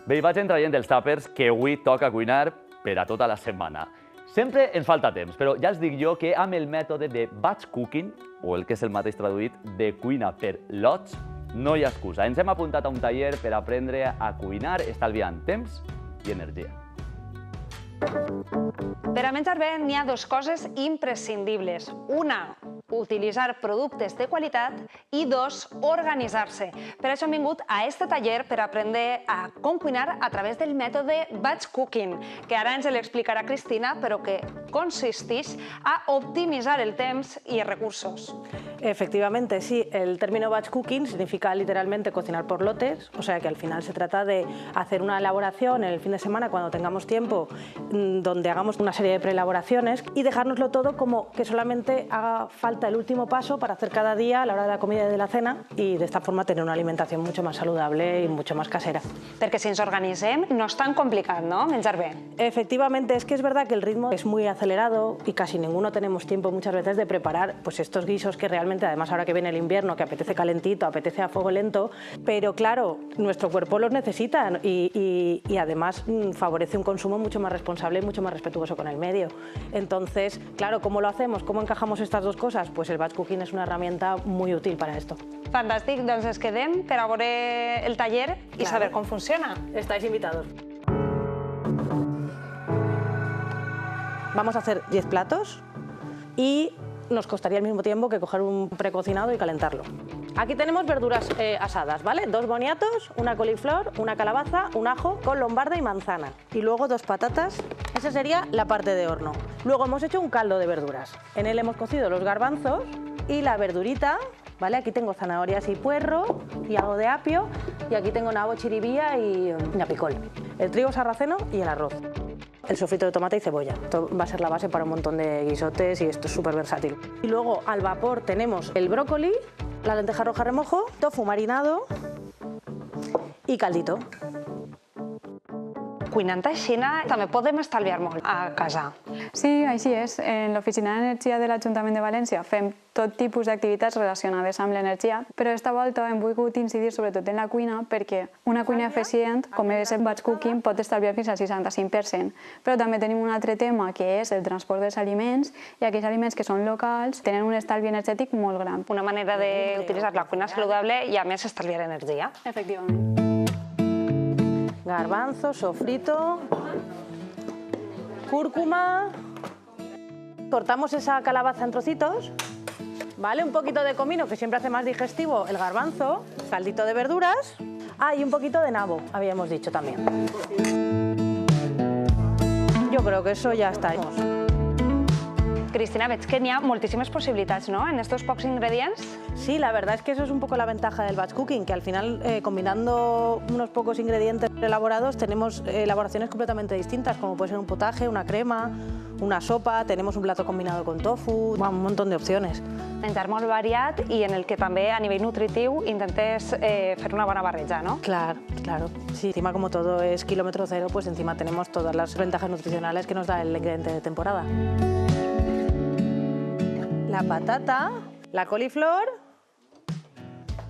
Bé, vaig traient els tàpers que avui toca cuinar per a tota la setmana. Sempre ens falta temps, però ja els dic jo que amb el mètode de batch cooking, o el que és el mateix traduït, de cuina per lots, no hi ha excusa. Ens hem apuntat a un taller per aprendre a cuinar estalviant temps i energia. Per a menjar bé n'hi ha dues coses imprescindibles. Una, utilitzar productes de qualitat i dos, organitzar-se. Per això hem vingut a este taller per aprendre a com cuinar a través del mètode batch cooking, que ara ens l'explicarà Cristina, però que consisteix a optimitzar el temps y recursos. Efectivamente, sí. El término batch cooking significa literalmente cocinar por lotes, o sea que al final se trata de hacer una elaboración en el fin de semana cuando tengamos tiempo, donde hagamos una serie de preelaboraciones y dejárnoslo todo como que solamente haga falta el último paso para hacer cada día a la hora de la comida y de la cena y de esta forma tener una alimentación mucho más saludable y mucho más casera. Perquè si ens organitzem no és tan complicat, ¿no?, menjar bé. Efectivamente, es que es verdad que el ritmo es muy acelerado y casi ninguno tenemos tiempo muchas veces de preparar pues estos guisos que realmente, además ahora que viene el invierno, que apetece calentito, apetece a fuego lento, pero claro, nuestro cuerpo los necesita y además favorece un consumo mucho más responsable y mucho más respetuoso con el medio. Entonces, claro, ¿cómo lo hacemos? ¿Cómo encajamos estas dos cosas? Pues el batch cooking es una herramienta muy útil para esto. Fantàstic, doncs ens quedem per a veure el taller i saber com funciona. Estáis invitados. Vamos a hacer 10 platos y nos costaría al mismo tiempo que coger un precocinado y calentarlo. Aquí tenemos verduras asadas, ¿vale? 2 boniatos, una coliflor, una calabaza, un ajo con lombarda y manzana. Y luego 2 patatas. Esa sería la parte de horno. Luego hemos hecho un caldo de verduras. En él hemos cocido los garbanzos y la verdurita, ¿vale? Aquí tengo zanahorias y puerro y algo de apio. Y aquí tengo nabo, chiribía y ñapicol. El trigo sarraceno y el arroz. El sofrito de tomate y cebolla. Esto va a ser la base para un montón de guisotes y esto es súper versátil. Y luego al vapor tenemos el brócoli, la lenteja roja remojo, tofu marinado y caldito. Cuinant així també podem estalviar molt a casa. Sí, així és. En l'Oficina d'Energia de l'Ajuntament de València fem tot tipus d'activitats relacionades amb l'energia, però aquesta volta hem volgut incidir sobretot en la cuina perquè una cuina eficient, com és el batch cooking, pot estalviar fins al 65%. Però també tenim un altre tema que és el transport dels aliments i aquells aliments que són locals tenen un estalvi energètic molt gran. Una manera d'utilitzar la cuina saludable i a més estalviar energia. Efectivament. Garbanzo, sofrito, cúrcuma. Cortamos esa calabaza en trocitos, ¿vale? Un poquito de comino, que siempre hace más digestivo el garbanzo, caldito de verduras. Ah, y un poquito de nabo, habíamos dicho también. Yo creo que eso ya está. Cristina, veig que n'hi ha moltíssimes possibilitats, ¿no?, en estos pocs ingredients. Sí, la verdad es que eso es un poco la ventaja del batch cooking, que al final, combinando unos pocos ingredientes elaborados, tenemos elaboraciones completamente distintas, como puede ser un potaje, una crema, una sopa, tenemos un plato combinado con tofu, un montón de opciones. Menjar molt variat i en el que també a nivell nutritiu intentes fer una bona barreja, ¿no? Claro, claro. Sí, encima como todo es kilómetro cero, pues encima tenemos todas las ventajas nutricionales que nos da el ingrediente de temporada. La patata, la coliflor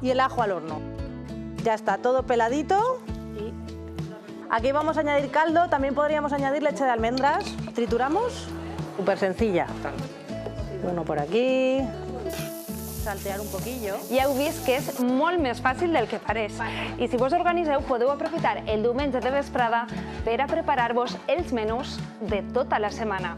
y el ajo al horno. Ya está todo peladito. Aquí vamos a añadir caldo, también podríamos añadir leche de almendras. Trituramos, súper sencilla. Uno por aquí. Saltear un poquillo. Ja heu vist que és molt més fàcil del que pareix. I si vos organitzeu, podeu aprofitar el diumenge de vesprada per a preparar-vos els menús de tota la setmana.